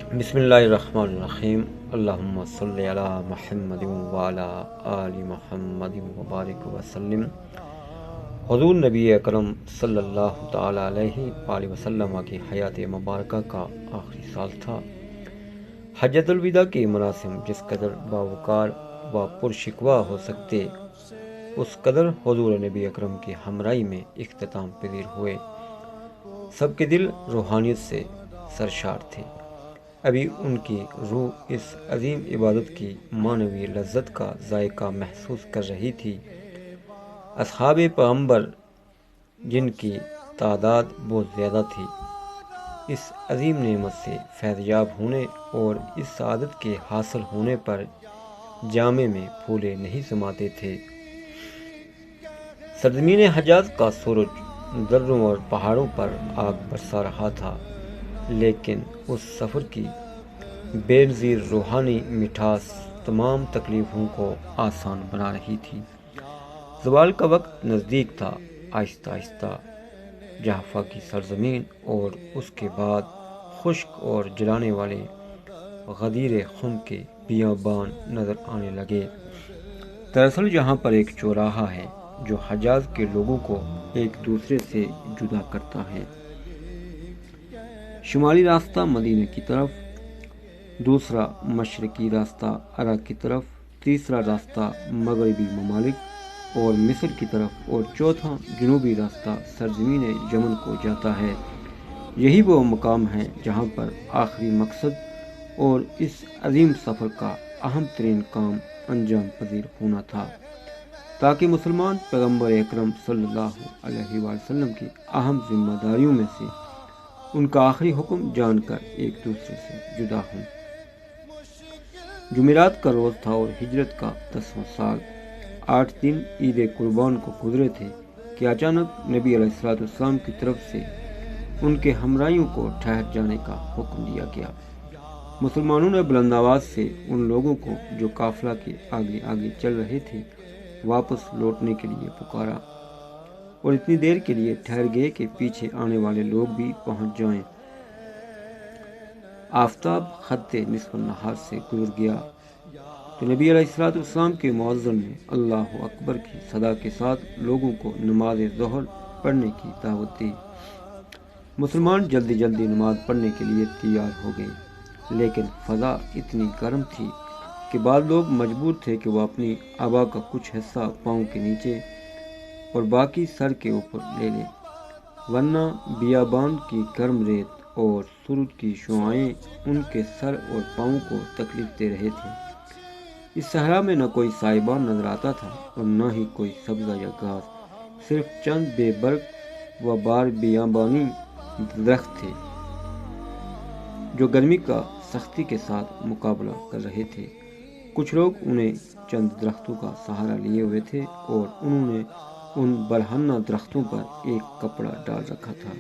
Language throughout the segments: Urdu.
بسم اللہ الرحمن الرحیم۔ اللہم صلی علی محمد وعلی آل محمد وبارک وسلم۔ حضور نبی اکرم صلی اللہ تعالی علیہ وآلہ وسلم کی حیات مبارکہ کا آخری سال تھا۔ حجۃ الوداع کے مراسم جس قدر باوقار و پرشکوہ ہو سکتے، اس قدر حضور نبی اکرم کی ہمراہی میں اختتام پذیر ہوئے۔ سب کے دل روحانیت سے سرشار تھے۔ ابھی ان کی روح اس عظیم عبادت کی معنوی لذت کا ذائقہ محسوس کر رہی تھی۔ اصحاب پیغمبر، جن کی تعداد بہت زیادہ تھی، اس عظیم نعمت سے فیضیاب ہونے اور اس سعادت کے حاصل ہونے پر جامے میں پھولے نہیں سماتے تھے۔ سرزمین حجاز کا سورج دروں اور پہاڑوں پر آگ برسا رہا تھا، لیکن اس سفر کی بے نظیر روحانی مٹھاس تمام تکلیفوں کو آسان بنا رہی تھی۔ زوال کا وقت نزدیک تھا۔ آہستہ آہستہ جحفہ کی سرزمین اور اس کے بعد خشک اور جلانے والے غدیر خم کے بیابان نظر آنے لگے۔ دراصل یہاں پر ایک چوراہا ہے جو حجاز کے لوگوں کو ایک دوسرے سے جدا کرتا ہے۔ شمالی راستہ مدینہ کی طرف، دوسرا مشرقی راستہ عراق کی طرف، تیسرا راستہ مغربی ممالک اور مصر کی طرف، اور چوتھا جنوبی راستہ سرزمین یمن کو جاتا ہے۔ یہی وہ مقام ہے جہاں پر آخری مقصد اور اس عظیم سفر کا اہم ترین کام انجام پذیر ہونا تھا، تاکہ مسلمان پیغمبر اکرم صلی اللہ علیہ وآلہ وسلم کی اہم ذمہ داریوں میں سے ان کا آخری حکم جان کر ایک دوسرے سے جدا ہوں۔ جمعرات کا روز تھا اور ہجرت کا 10واں سال۔ 8 دن عید قربان کو گزرے تھے کہ اچانک نبی علیہ السلام کی طرف سے ان کے ہمراہیوں کو ٹھہر جانے کا حکم دیا گیا۔ مسلمانوں نے بلند آواز سے ان لوگوں کو جو قافلہ کے آگے آگے چل رہے تھے واپس لوٹنے کے لیے پکارا، اور اتنی دیر کے لیے ٹھہر گئے کہ پیچھے آنے والے لوگ بھی پہنچ جائیں۔ آفتاب خط نصف النہار سے گزر گیا تو نبی علیہ السلام کے مؤذن نے اللہ اکبر کی صدا کے ساتھ لوگوں کو نماز ظہر پڑھنے کی دعوت دی۔ مسلمان جلدی جلدی نماز پڑھنے کے لیے تیار ہو گئے، لیکن فضا اتنی گرم تھی کہ بعض لوگ مجبور تھے کہ وہ اپنی عبا کا کچھ حصہ پاؤں کے نیچے اور باقی سر کے اوپر لے لیں، ورنہ بیابان کی گرم ریت اور سورج کی شعاعیں ان کے سر اور پاؤں کو تکلیف دے رہے تھے۔ اس صحرا میں نہ کوئی سائبان نظر آتا تھا اور نہ ہی کوئی سبزہ یا گھاس، صرف چند بے برگ و بار بیابانی درخت تھے جو گرمی کا سختی کے ساتھ مقابلہ کر رہے تھے۔ کچھ لوگ انہیں چند درختوں کا سہارا لیے ہوئے تھے اور انہوں نے ان برہنہ درختوں پر ایک کپڑا ڈال رکھا تھا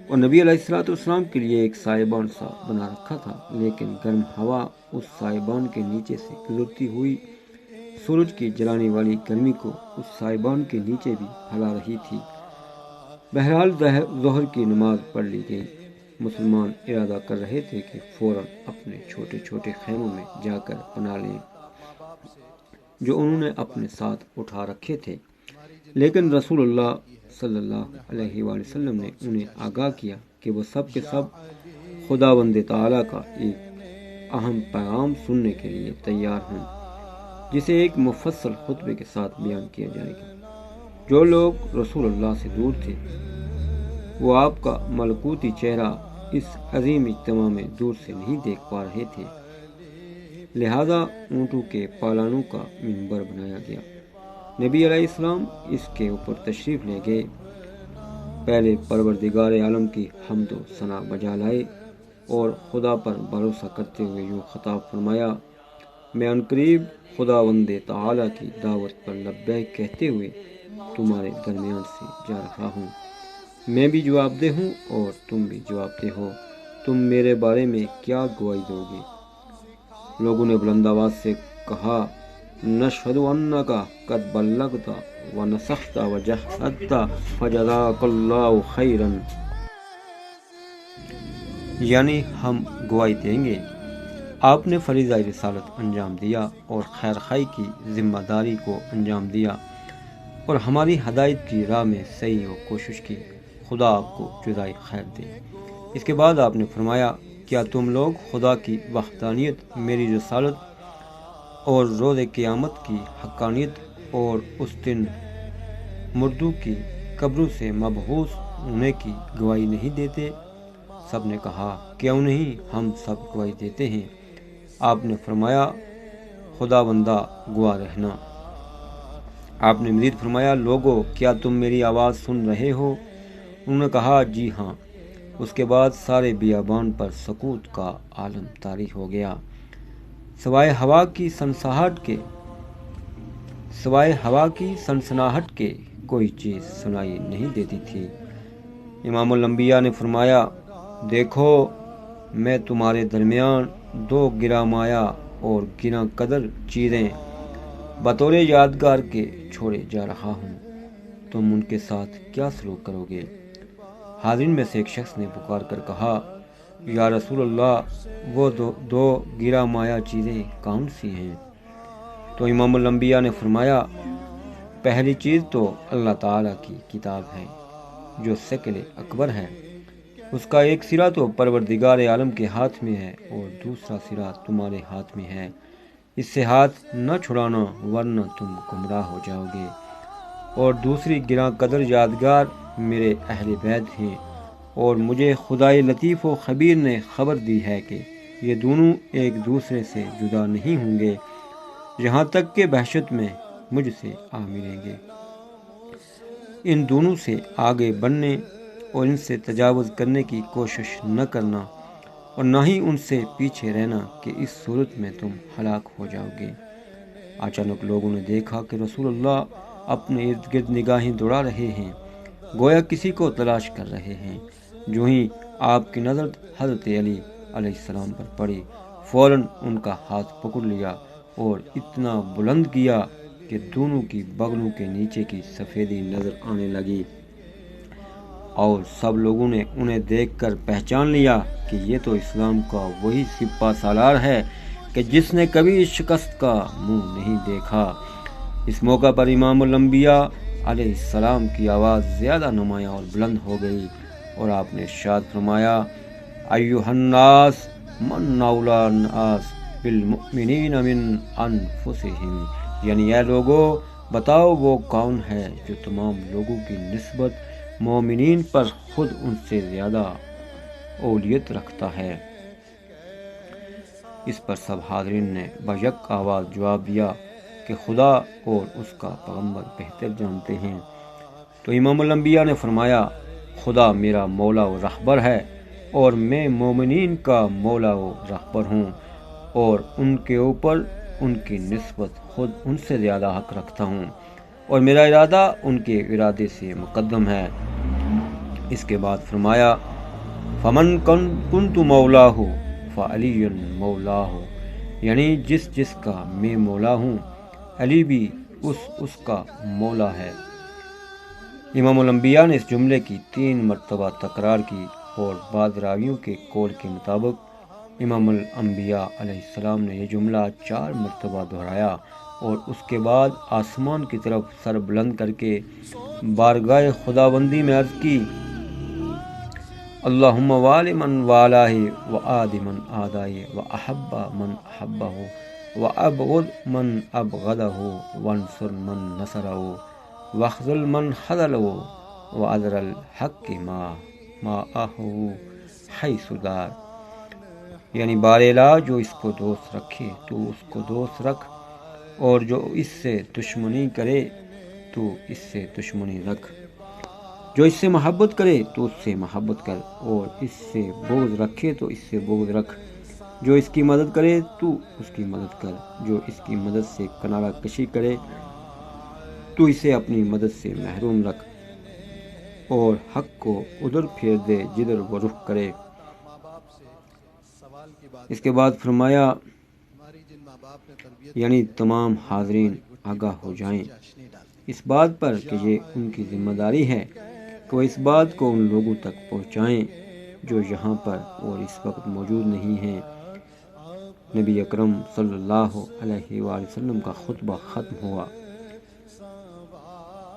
اور نبی علیہ السلام کے لیے ایک سائبان سا بنا رکھا تھا، لیکن گرم ہوا اس سائبان کے نیچے سے گزرتی ہوئی سورج کی جلانے والی گرمی کو اس سائبان کے نیچے بھی پھیلا رہی تھی۔ بہرحال ظہر کی نماز پڑھ لی گئی۔ مسلمان ارادہ کر رہے تھے کہ فوراً اپنے چھوٹے چھوٹے خیموں میں جا کر پناہ لیں جو انہوں نے اپنے ساتھ اٹھا رکھے تھے، لیکن رسول اللہ صلی اللہ علیہ وآلہ وسلم نے انہیں آگاہ کیا کہ وہ سب کے سب خداوند تعالیٰ کا ایک اہم پیغام سننے کے لیے تیار ہوں، جسے ایک مفصل خطبے کے ساتھ بیان کیا جائے گا۔ جو لوگ رسول اللہ سے دور تھے وہ آپ کا ملکوتی چہرہ اس عظیم اجتماع میں دور سے نہیں دیکھ پا رہے تھے، لہذا اونٹوں کے پالانوں کا منبر بنایا گیا۔ نبی علیہ السلام اس کے اوپر تشریف لے گئے، پہلے پروردگار عالم کی حمد و ثنا بجا لائے اور خدا پر بھروسہ کرتے ہوئے یوں خطاب فرمایا: میں عنقریب خداوند تعالیٰ کی دعوت پر لبیک کہتے ہوئے تمہارے درمیان سے جا رہا ہوں۔ میں بھی جواب دہ ہوں اور تم بھی جواب دہ ہو، تم میرے بارے میں کیا گواہی دو گے؟ لوگوں نے بلند آواز سے کہا: نشہد انک قد بلغت ونصحت وجاہدت فجزاک اللہ خیرا۔ یعنی ہم گواہی دیں گے۔ آپ نے فریضہ رسالت انجام دیا اور خیر خواہی کی ذمہ داری کو انجام دیا اور ہماری ہدایت کی راہ میں سعی و کوشش کی۔ خدا آپ کو جزائے خیر دے۔ اس کے بعد آپ نے فرمایا، کیا تم لوگ خدا کی وحدانیت، میری رسالت اور روز قیامت کی حقانیت اور اس دن مردوں کی قبروں سے مبعوث ہونے کی گواہی نہیں دیتے؟ سب نے کہا، کیوں نہیں، ہم سب گواہی دیتے ہیں۔ آپ نے فرمایا، خدا بندہ گواہ رہنا۔ آپ نے مزید فرمایا، لوگو کیا تم میری آواز سن رہے ہو؟ انہوں نے کہا، جی ہاں۔ اس کے بعد سارے بیابان پر سکوت کا عالم طاری ہو گیا، سوائے ہوا کی سنسناہٹ کے کوئی چیز سنائی نہیں دیتی تھی۔ امام الانبیاء نے فرمایا، دیکھو میں تمہارے درمیان دو گراں مایہ اور گراں قدر چیزیں بطور یادگار کے چھوڑے جا رہا ہوں، تم ان کے ساتھ کیا سلوک کرو گے؟ حاضرین میں سے ایک شخص نے پکار کر کہا، یا رسول اللہ، وہ دو گراں مایہ چیزیں کون سی ہیں؟ تو امام الانبیاء نے فرمایا، پہلی چیز تو اللہ تعالیٰ کی کتاب ہے جو ثقل اکبر ہے، اس کا ایک سرا تو پروردگار عالم کے ہاتھ میں ہے اور دوسرا سرا تمہارے ہاتھ میں ہے، اس سے ہاتھ نہ چھڑانا ورنہ تم گمراہ ہو جاؤ گے۔ اور دوسری گراں قدر یادگار میرے اہل بیت ہیں، اور مجھے خدائے لطیف و خبیر نے خبر دی ہے کہ یہ دونوں ایک دوسرے سے جدا نہیں ہوں گے یہاں تک کہ وحشت میں مجھ سے آ ملیں گے۔ ان دونوں سے آگے بڑھنے اور ان سے تجاوز کرنے کی کوشش نہ کرنا اور نہ ہی ان سے پیچھے رہنا کہ اس صورت میں تم ہلاک ہو جاؤ گے۔ اچانک لوگوں نے دیکھا کہ رسول اللہ اپنے ارد گرد نگاہیں دوڑا رہے ہیں، گویا کسی کو تلاش کر رہے ہیں۔ جو ہی آپ کی نظر حضرت علی علیہ السلام پر پڑی، فوراً ان کا ہاتھ پکڑ لیا اور اتنا بلند کیا کہ دونوں کی بغلوں کے نیچے کی سفیدی نظر آنے لگی، اور سب لوگوں نے انہیں دیکھ کر پہچان لیا کہ یہ تو اسلام کا وہی سپہ سالار ہے کہ جس نے کبھی شکست کا منہ نہیں دیکھا۔ اس موقع پر امام الانبیاء علیہ السلام کی آواز زیادہ نمایاں اور بلند ہو گئی اور آپ نے ارشاد فرمایا، ایھا الناس من اولی الناس بالمؤمنین من انفسہم، یعنی اے لوگو بتاؤ وہ کون ہے جو تمام لوگوں کی نسبت مومنین پر خود ان سے زیادہ اولیت رکھتا ہے۔ اس پر سب حاضرین نے بیک آواز جواب دیا کہ خدا اور اس کا پیغمبر بہتر جانتے ہیں۔ تو امام الانبیاء نے فرمایا، خدا میرا مولا و رہبر ہے اور میں مومنین کا مولا و رہبر ہوں اور ان کے اوپر ان کی نسبت خود ان سے زیادہ حق رکھتا ہوں اور میرا ارادہ ان کے ارادے سے مقدم ہے۔ اس کے بعد فرمایا، فمن کنت مولاہ فعلی مولاہ، یعنی جس کا میں مولا ہوں، علی بھی اس کا مولا ہے۔ امام الانبیاء نے اس جملے کی 3 مرتبہ تکرار کی اور بعض راویوں کے قول کے مطابق امام الانبیاء علیہ السلام نے یہ جملہ 4 مرتبہ دہرایا اور اس کے بعد آسمان کی طرف سر بلند کر کے بارگاہ خداوندی میں عرض کی، اللہم والی من والہ وعاد من عادہ واحب من احبہ وابغض من ابغضہ وانصر من نصرہ واخذل من خذلہ وعذر الحق ما آہو حیث دار، یعنی بار الہ جو اس کو دوست رکھے تو اس کو دوست رکھ، اور جو اس سے دشمنی کرے تو اس سے دشمنی رکھ، جو اس سے محبت کرے تو اس سے محبت کر، اور اس سے بغض رکھے تو اس سے بغض رکھ، جو اس کی مدد کرے تو اس کی مدد کر، جو اس کی مدد سے کنارہ کشی کرے تو اسے اپنی مدد سے محروم رکھ، اور حق کو ادھر پھیر دے جدھر وہ رخ کرے۔ اس کے بعد فرمایا، یعنی تمام حاضرین آگاہ ہو جائیں اس بات پر کہ یہ ان کی ذمہ داری ہے کہ وہ اس بات کو ان لوگوں تک پہنچائیں جو یہاں پر اور اس وقت موجود نہیں ہیں۔ نبی اکرم صلی اللہ علیہ وآلہ وسلم کا خطبہ ختم ہوا۔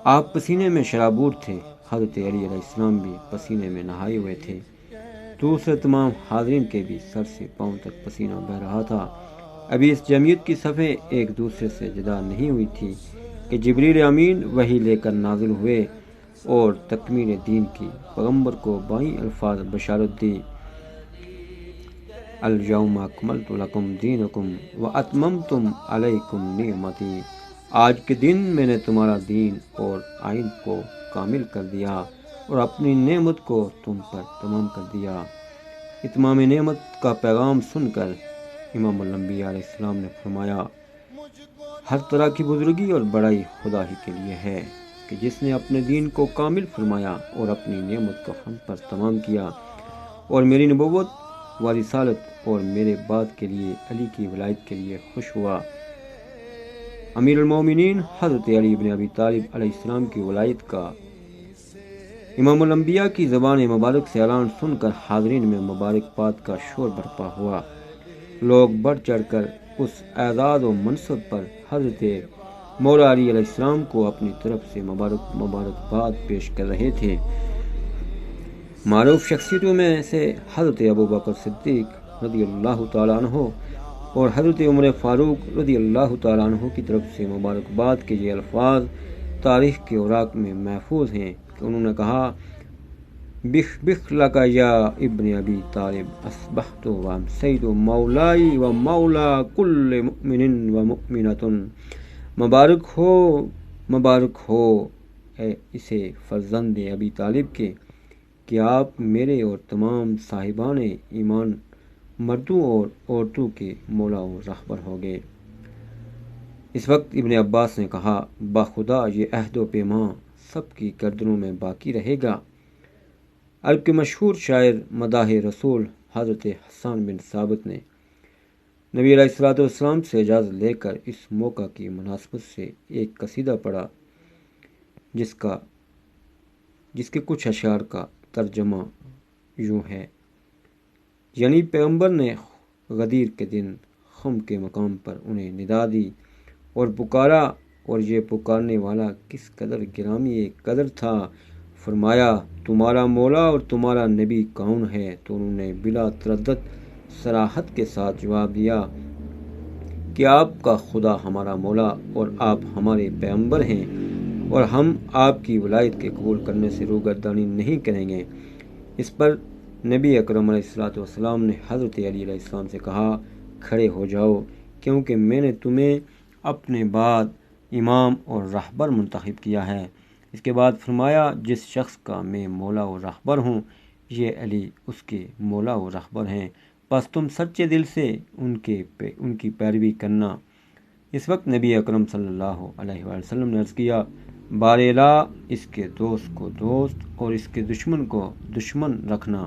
آپ پسینے میں شرابور تھے۔ حضرت علی علیہ السلام بھی پسینے میں نہائے ہوئے تھے۔ دوسرے تمام حاضرین کے بھی سر سے پاؤں تک پسینہ بہہ رہا تھا۔ ابھی اس جمعیت کی صفیں ایک دوسرے سے جدا نہیں ہوئی تھی کہ جبریل امین وحی لے کر نازل ہوئے اور تکمیل دین کی، پیغمبر کو بائیں الفاظ بشارت دی: الیوم اکملت لکم دینکم واتممت علیکم نعمتی۔ آج کے دن میں نے تمہارا دین اور آئین کو کامل کر دیا اور اپنی نعمت کو تم پر تمام کر دیا۔ اتمام نعمت کا پیغام سن کر امام الانبیاء علیہ السلام نے فرمایا: ہر طرح کی بزرگی اور بڑائی خدا ہی کے لیے ہے کہ جس نے اپنے دین کو کامل فرمایا اور اپنی نعمت کو ہم پر تمام کیا، اور میری نبوت و رسالت اور میرے بعد کے لیے علی کی ولایت کے لیے خوش ہوا۔ امیر المومنین حضرت علی بن ابی طالب علیہ السلام کی ولایت کا امام الانبیاء کی زبان مبارک سے اعلان سن کر حاضرین میں مبارکباد کا شور برپا ہوا۔ لوگ بڑھ چڑھ کر اس اعزاز و منصب پر حضرت مولا علی علیہ السلام کو اپنی طرف سے مبارکباد پیش کر رہے تھے۔ معروف شخصیتوں میں سے حضرت ابوبکر صدیق رضی اللہ تعالیٰ عنہ اور حضرت عمر فاروق رضی اللہ تعالیٰ عنہ کی طرف سے مبارکباد کے یہ الفاظ تاریخ کے اوراق میں محفوظ ہیں کہ انہوں نے کہا: بخ بخ لکا یا ابن ابی طالب اصبحت و امسیت مولائی و مولا کل مؤمن و مؤمنۃ۔ مبارک ہو اے اسے فرزند ابی طالب کے کہ آپ میرے اور تمام صاحبان ایمان مردوں اور عورتوں کے مولا و رہبر ہو گئے۔ اس وقت ابن عباس نے کہا: بخدا یہ عہد و پیمان سب کی گردنوں میں باقی رہے گا۔ عرب کے مشہور شاعر مداح رسول حضرت حسان بن ثابت نے نبی علیہ السلام سے اجازت لے کر اس موقع کی مناسبت سے ایک قصیدہ پڑھا جس کے کچھ اشعار کا ترجمہ یوں ہے: یعنی پیغمبر نے غدیر کے دن خم کے مقام پر انہیں ندا دی اور پکارا، اور یہ پکارنے والا کس قدر گرامی قدر تھا۔ فرمایا: تمہارا مولا اور تمہارا نبی کون ہے؟ تو انہوں نے بلا تردد صراحت کے ساتھ جواب دیا کہ آپ کا خدا ہمارا مولا اور آپ ہمارے پیغمبر ہیں، اور ہم آپ کی ولایت کے قبول کرنے سے روگردانی نہیں کریں گے۔ اس پر نبی اکرم علیہ السلام نے حضرت علی علیہ السلام سے کہا: کھڑے ہو جاؤ، کیونکہ میں نے تمہیں اپنے بعد امام اور رہبر منتخب کیا ہے۔ اس کے بعد فرمایا: جس شخص کا میں مولا و رہبر ہوں، یہ علی اس کے مولا و رہبر ہیں، پس تم سچے دل سے ان کی پیروی کرنا۔ اس وقت نبی اکرم صلی اللہ علیہ وآلہ وسلم نے عرض کیا: بارے اس کے دوست کو دوست اور اس کے دشمن کو دشمن رکھنا۔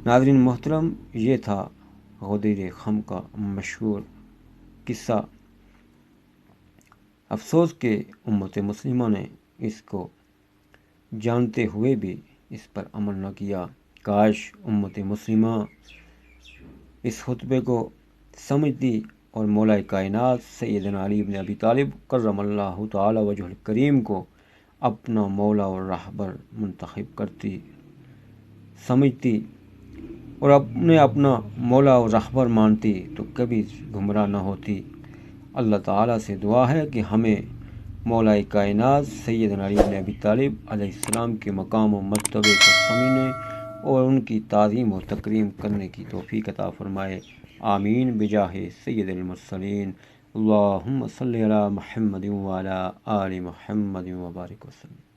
ناظرین محترم، یہ تھا غدیر خم کا مشہور قصہ۔ افسوس کہ امت مسلمہ نے اس کو جانتے ہوئے بھی اس پر عمل نہ کیا۔ کاش امت مسلمہ اس خطبے کو سمجھتی اور مولا کائنات سیدنا علی بن ابی طالب کرم اللہ تعالی وجہ الکریم کو اپنا مولا اور رہبر منتخب کرتی، سمجھتی اور اپنا مولا اور رہبر مانتی تو کبھی گمراہ نہ ہوتی۔ اللہ تعالیٰ سے دعا ہے کہ ہمیں مولا کائنات سیدنا علی بن ابی طالب علیہ السلام کے مقام و مرتبے کو سمجھنے اور ان کی تعظیم و تکریم کرنے کی توفیق عطا فرمائے۔ آمین بجاہ سید المرسلین۔ اللہم صلی علی محمد وعلی آل محمد وبارک وسلم۔